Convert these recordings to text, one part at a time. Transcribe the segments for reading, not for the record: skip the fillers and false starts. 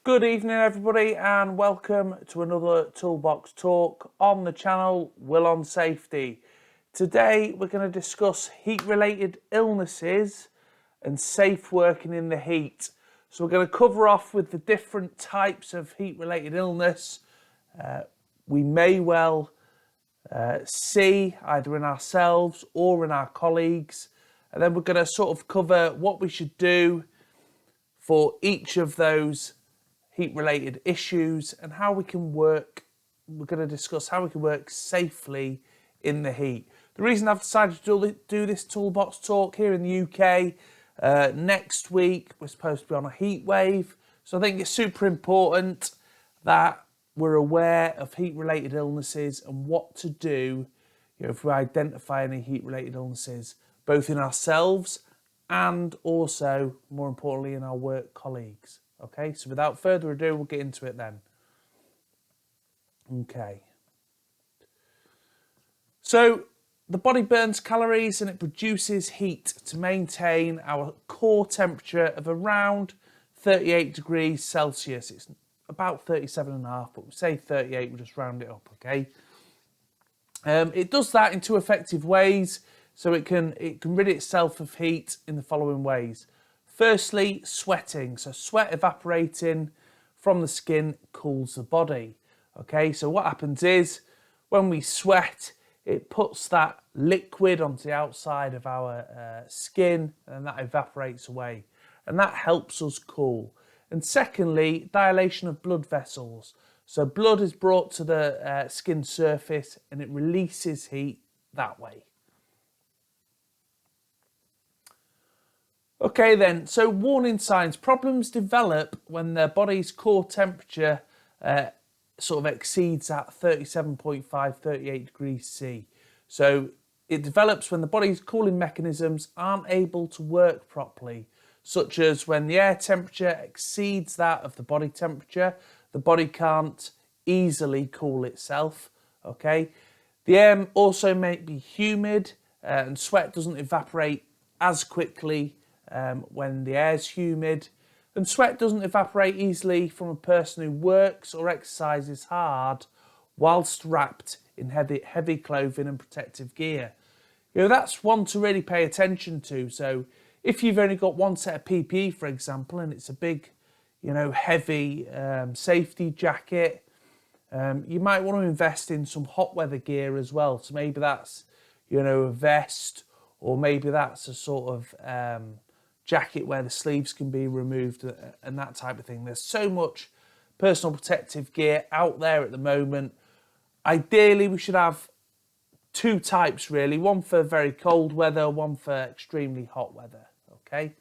Good evening, everybody, and welcome to another Toolbox Talk on the channel, Will on Safety. Today, we're going to discuss heat-related illnesses and safe working in the heat. So we're going to cover off with the different types of heat-related illness we may well see either in ourselves or in our colleagues. And then we're going to sort of cover what we should do for each of those heat-related issues and how we can work. We're going to discuss how we can work safely in the heat. The reason I've decided to do this Toolbox Talk here in the UK, next week we're supposed to be on a heat wave, so I think it's super important that we're aware of heat-related illnesses and what to do, if we identify any heat-related illnesses, both in ourselves and also, more importantly, in our work colleagues. Okay, so without further ado, we'll get into it then. Okay. So the body burns calories and it produces heat to maintain our core temperature of around 38 degrees Celsius. It's about 37.5, but we say 38, we'll just round it up, okay? It does that in two effective ways. So it can rid itself of heat in the following ways. Firstly, sweating. So sweat evaporating from the skin cools the body. Okay, so what happens is when we sweat, it puts that liquid onto the outside of our skin and that evaporates away. And that helps us cool. And secondly, dilation of blood vessels. So blood is brought to the skin surface and it releases heat that way. Okay then, so warning signs. Problems develop when the body's core temperature sort of exceeds that 37.5, 38 degrees C. So it develops when the body's cooling mechanisms aren't able to work properly, such as when the air temperature exceeds that of the body temperature, the body can't easily cool itself, okay? The air also may be humid and sweat doesn't evaporate as quickly when the air's humid, and sweat doesn't evaporate easily from a person who works or exercises hard whilst wrapped in heavy clothing and protective gear. That's one to really pay attention to. So if you've only got one set of PPE, for example, and it's a big, heavy safety jacket, you might want to invest in some hot weather gear as well. So maybe that's, a vest, or maybe that's a sort of jacket where the sleeves can be removed and that type of thing. There's so much personal protective gear out there at the moment. Ideally, we should have two types really, one for very cold weather, one for extremely hot weather, okay?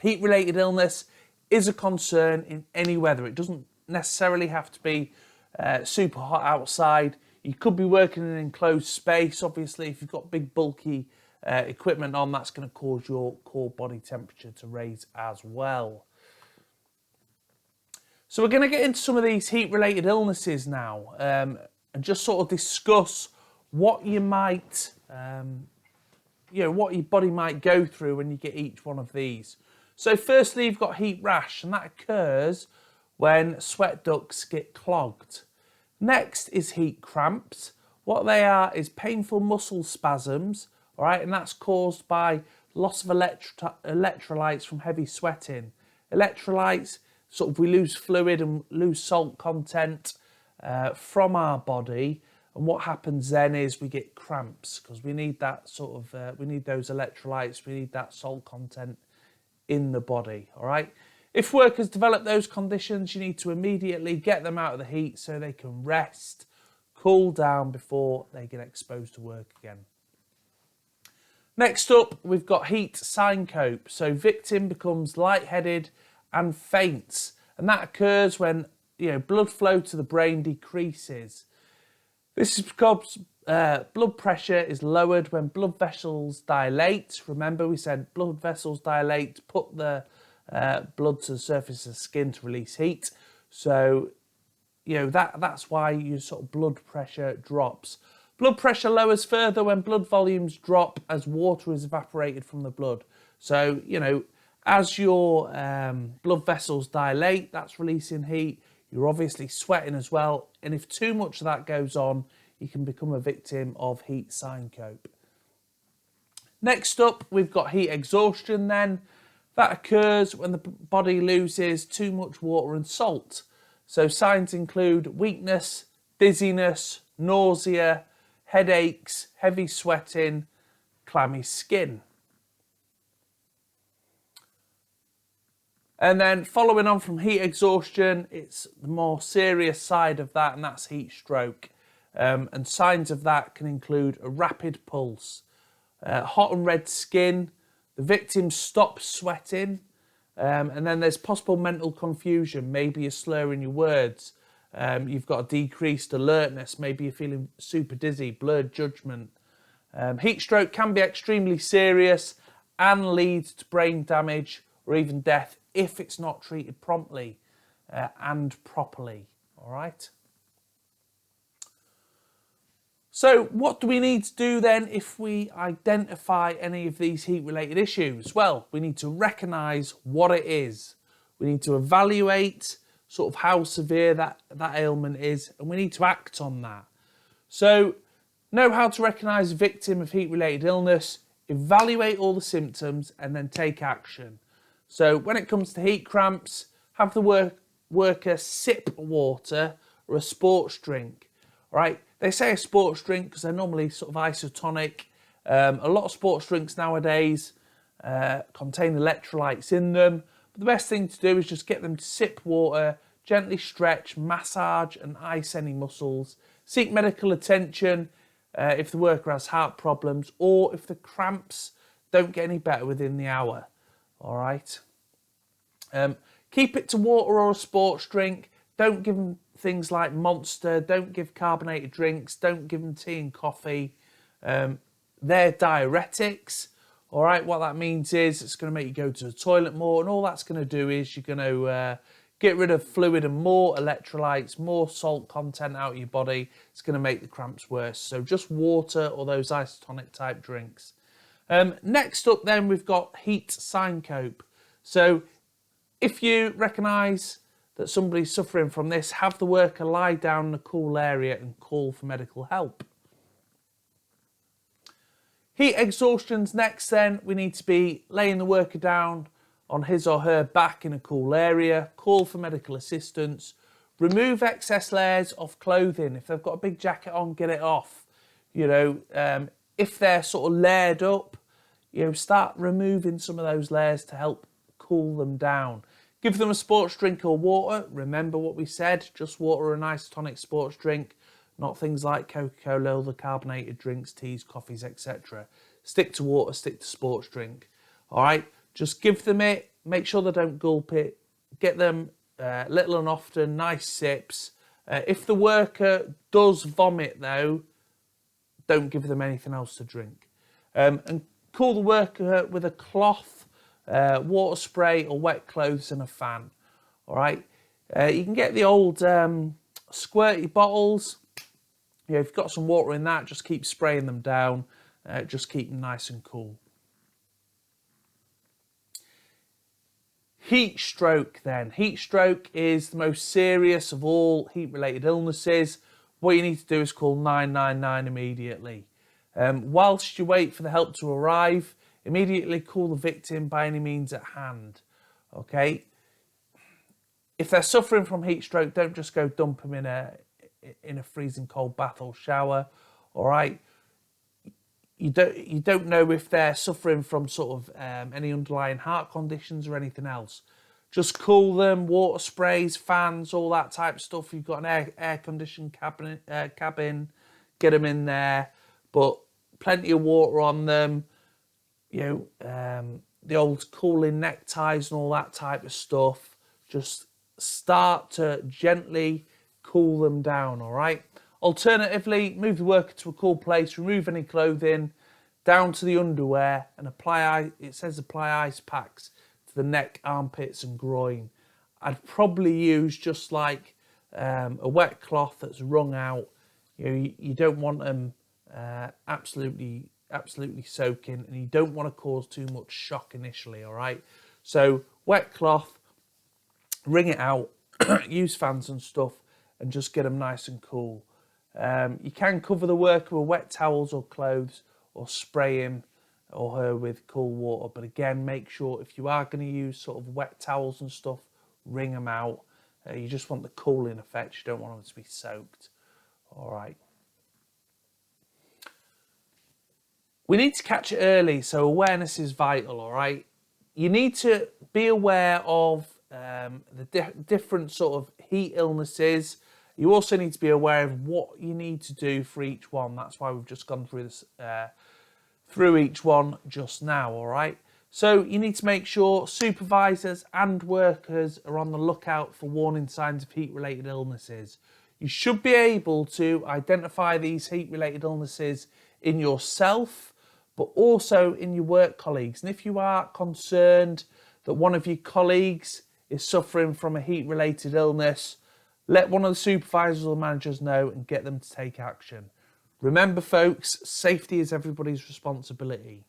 Heat-related illness is a concern in any weather. It doesn't necessarily have to be super hot outside. You could be working in an enclosed space. Obviously, if you've got big bulky equipment on, that's going to cause your core body temperature to raise as well. So we're going to get into some of these heat-related illnesses now, and just sort of discuss what you might, what your body might go through when you get each one of these. So firstly, you've got heat rash, and that occurs when sweat ducts get clogged. Next is heat cramps. What they are is painful muscle spasms, all right, and that's caused by loss of electrolytes from heavy sweating. Electrolytes, sort of we lose fluid and lose salt content from our body, and what happens then is we get cramps because we need that sort of, we need those electrolytes, we need that salt content in the body, all right? If workers develop those conditions, you need to immediately get them out of the heat so they can rest, cool down before they get exposed to work again. Next up, we've got heat syncope. So victim becomes lightheaded and faints, and that occurs when blood flow to the brain decreases. This is because blood pressure is lowered when blood vessels dilate. Remember, we said blood vessels dilate to put the blood to the surface of the skin to release heat. So, that's why your sort of blood pressure drops. Blood pressure lowers further when blood volumes drop as water is evaporated from the blood. So, As your blood vessels dilate, that's releasing heat. You're obviously sweating as well. And if too much of that goes on, you can become a victim of heat syncope. Next up, we've got heat exhaustion then. That occurs when the body loses too much water and salt. So signs include weakness, dizziness, nausea, headaches, heavy sweating, clammy skin. And then following on from heat exhaustion, it's the more serious side of that, and that's heat stroke. And signs of that can include a rapid pulse, hot and red skin, the victim stops sweating, and then there's possible mental confusion. Maybe you're slurring your words, you've got a decreased alertness, maybe you're feeling super dizzy, blurred judgment. Heat stroke can be extremely serious and leads to brain damage or even death if it's not treated promptly and properly, all right? So what do we need to do then if we identify any of these heat-related issues? Well, we need to recognise what it is. We need to evaluate sort of how severe that ailment is, and we need to act on that. So know how to recognise a victim of heat-related illness, evaluate all the symptoms, and then take action. So when it comes to heat cramps, have the worker sip water or a sports drink, right? They say a sports drink because they're normally sort of isotonic. A lot of sports drinks nowadays contain electrolytes in them. But the best thing to do is just get them to sip water, gently stretch, massage and ice any muscles. Seek medical attention if the worker has heart problems or if the cramps don't get any better within the hour. All right. Keep it to water or a sports drink. Don't give them things like Monster. Don't give carbonated drinks. Don't give them tea and coffee. They're diuretics. All right. What that means is it's going to make you go to the toilet more, and all that's going to do is you're going to get rid of fluid and more electrolytes, more salt content out of your body. It's going to make the cramps worse. So just water or those isotonic type drinks. Next up then, we've got heat syncope. So if you recognise that somebody's suffering from this, have the worker lie down in a cool area and call for medical help. Heat exhaustion's next then. We need to be laying the worker down on his or her back in a cool area, call for medical assistance, remove excess layers of clothing. If they've got a big jacket on, get it off. You know, if they're sort of layered up, you know, start removing some of those layers to help cool them down. Give them a sports drink or water. Remember what we said, just water or an isotonic sports drink, not things like Coca-Cola, other carbonated drinks, teas, coffees, etc. Stick to water, stick to sports drink. All right, just give them it, make sure they don't gulp it, get them little and often, nice sips. If the worker does vomit though, don't give them anything else to drink. And cool the worker with a cloth, water spray or wet clothes and a fan. All right. You can get the old squirty bottles. You know, if you've got some water in that, just keep spraying them down. Just keep them nice and cool. Heat stroke then. Heat stroke is the most serious of all heat-related illnesses. What you need to do is call 999 immediately. Whilst you wait for the help to arrive, immediately call the victim by any means at hand. Okay? If they're suffering from heat stroke, don't just go dump them in a freezing cold bath or shower. All right? You don't know if they're suffering from sort of any underlying heart conditions or anything else. Just cool them, water sprays, fans, all that type of stuff. You've got an air-conditioned cabin, get them in there. But plenty of water on them. You know, the old cooling neckties and all that type of stuff. Just start to gently cool them down, all right? Alternatively, move the worker to a cool place, remove any clothing, down to the underwear, and apply ice packs to the neck, armpits and groin. I'd probably use just like a wet cloth that's wrung out. You know, you don't want them absolutely soaking, and you don't want to cause too much shock initially, all right? So wet cloth, wring it out, use fans and stuff, and just get them nice and cool. You can cover the worker with wet towels or clothes, or spray him or her with cool water. But again, make sure if you are going to use sort of wet towels and stuff, wring them out. You just want the cooling effect. You don't want them to be soaked. All right. We need to catch it early, so awareness is vital, all right? You need to be aware of the different sort of heat illnesses. You also need to be aware of what you need to do for each one. That's why we've just gone through this, through each one just now, all right? So you need to make sure supervisors and workers are on the lookout for warning signs of heat-related illnesses. You should be able to identify these heat-related illnesses in yourself, but also in your work colleagues. And if you are concerned that one of your colleagues is suffering from a heat-related illness, let one of the supervisors or managers know and get them to take action. Remember, folks, safety is everybody's responsibility.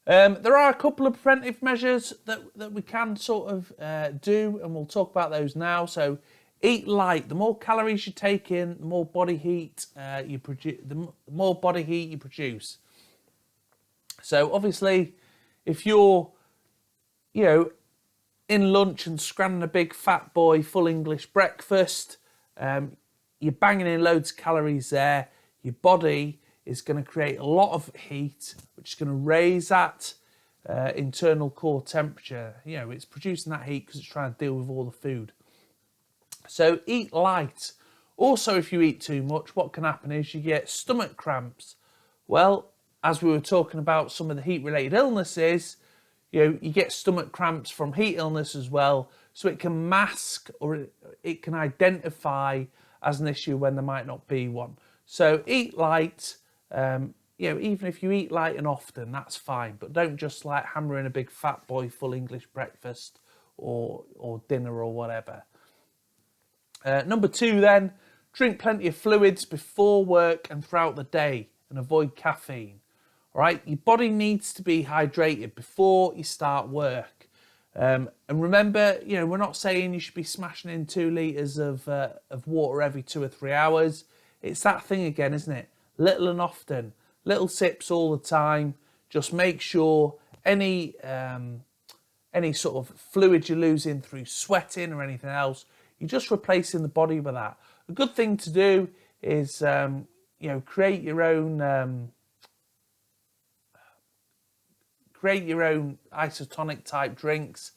There are a couple of preventive measures that we can sort of do, and we'll talk about those now. So eat light. The more calories you take in, the more body heat you produce. The more body heat you produce. So obviously, if you're, in lunch and scranning a big fat boy full English breakfast, you're banging in loads of calories there. Your body is going to create a lot of heat, which is going to raise that internal core temperature. It's producing that heat because it's trying to deal with all the food. So eat light. Also, if you eat too much, what can happen is you get stomach cramps. Well, as we were talking about some of the heat-related illnesses, you get stomach cramps from heat illness as well. So it can mask or it can identify as an issue when there might not be one. So eat light. Even if you eat light and often, that's fine. But don't just like hammer in a big fat boy full English breakfast or dinner or whatever. Number 2 then, drink plenty of fluids before work and throughout the day and avoid caffeine. All right, your body needs to be hydrated before you start work. And remember, we're not saying you should be smashing in 2 litres of water every 2 or 3 hours. It's that thing again, isn't it? Little and often, little sips all the time. Just make sure any sort of fluid you're losing through sweating or anything else, you're just replacing the body with that. A good thing to do is, create your own isotonic type drinks.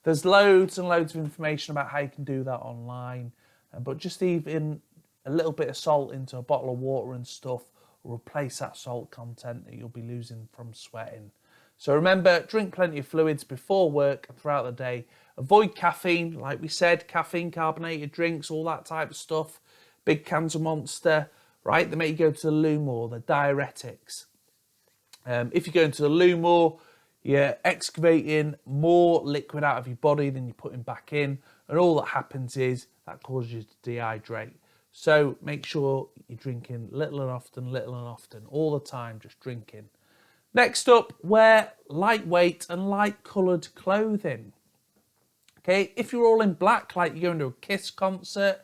There's loads and loads of information about how you can do that online. But just even a little bit of salt into a bottle of water and stuff will replace that salt content that you'll be losing from sweating. So remember, drink plenty of fluids before work and throughout the day. Avoid caffeine, like we said, caffeine, carbonated drinks, all that type of stuff. Big cans of Monster, right? They make you go to the loo more, they're diuretics. If you go into the loo more, you're excavating more liquid out of your body than you're putting back in. And all that happens is that causes you to dehydrate. So make sure you're drinking little and often, all the time, just drinking. Next up, wear lightweight and light coloured clothing. Okay, if you're all in black, like you're going to a Kiss concert,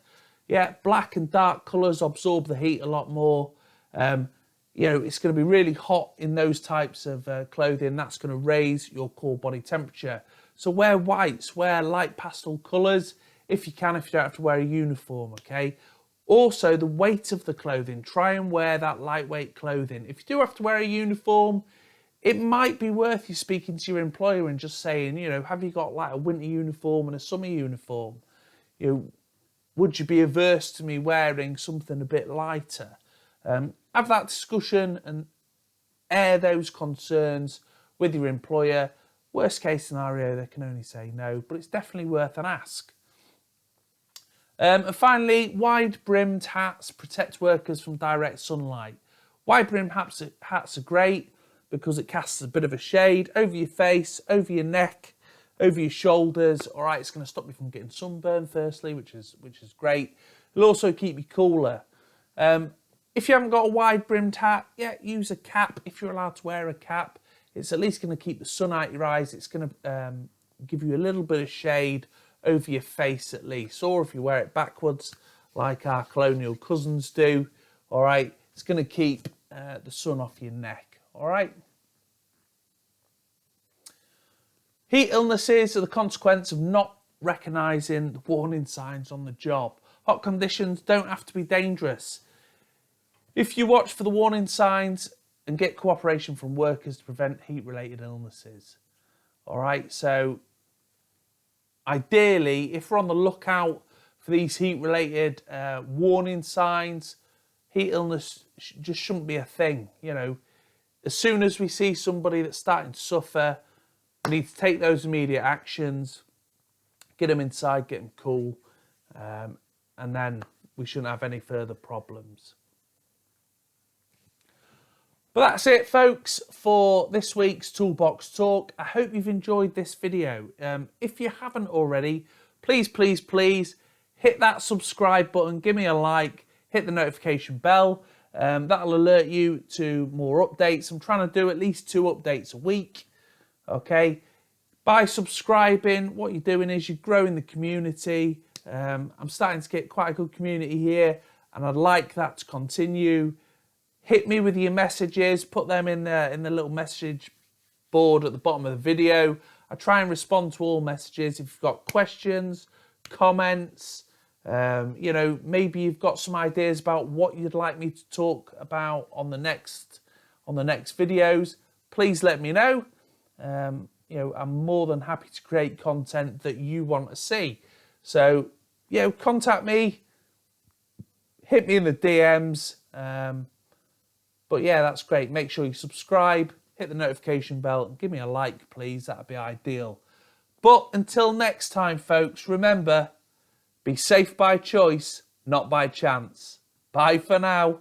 black and dark colours absorb the heat a lot more. It's going to be really hot in those types of clothing. That's going to raise your core body temperature. So wear whites, wear light pastel colours if you can, if you don't have to wear a uniform, okay? Also, the weight of the clothing, try and wear that lightweight clothing. If you do have to wear a uniform, it might be worth you speaking to your employer and just saying, have you got like a winter uniform and a summer uniform? Would you be averse to me wearing something a bit lighter? Have that discussion and air those concerns with your employer. Worst case scenario, they can only say no, but it's definitely worth an ask. And finally, wide-brimmed hats protect workers from direct sunlight. Wide-brimmed hats are great because it casts a bit of a shade over your face, over your neck, over your shoulders. All right, it's going to stop you from getting sunburn, firstly, which is great. It'll also keep you cooler. If you haven't got a wide-brimmed hat, use a cap if you're allowed to wear a cap. It's at least going to keep the sun out your eyes. It's going to give you a little bit of shade over your face at least. Or if you wear it backwards, like our colonial cousins do, all right, it's going to keep the sun off your neck, all right? Heat illnesses are the consequence of not recognising the warning signs on the job. Hot conditions don't have to be dangerous. If you watch for the warning signs and get cooperation from workers to prevent heat-related illnesses. All right, so ideally, if we're on the lookout for these heat-related warning signs, heat illness just shouldn't be a thing. You know, as soon as we see somebody that's starting to suffer, we need to take those immediate actions, get them inside, get them cool, and then we shouldn't have any further problems. But that's it, folks, for this week's Toolbox Talk. I hope you've enjoyed this video. If you haven't already, please, please, please hit that subscribe button, give me a like, hit the notification bell. That'll alert you to more updates. I'm trying to do at least 2 updates a week. Okay, by subscribing, what you're doing is you're growing the community. I'm starting to get quite a good community here, and I'd like that to continue. Hit me with your messages, put them in the little message board at the bottom of the video. I try and respond to all messages. If you've got questions, comments, you know, maybe you've got some ideas about what you'd like me to talk about on the next videos, please let me know. You know, I'm more than happy to create content that you want to see. So, you know, contact me, hit me in the DMs. But yeah, that's great. Make sure you subscribe, hit the notification bell, and give me a like, please. That'd be ideal. But until next time, folks, remember, be safe by choice, not by chance. Bye for now.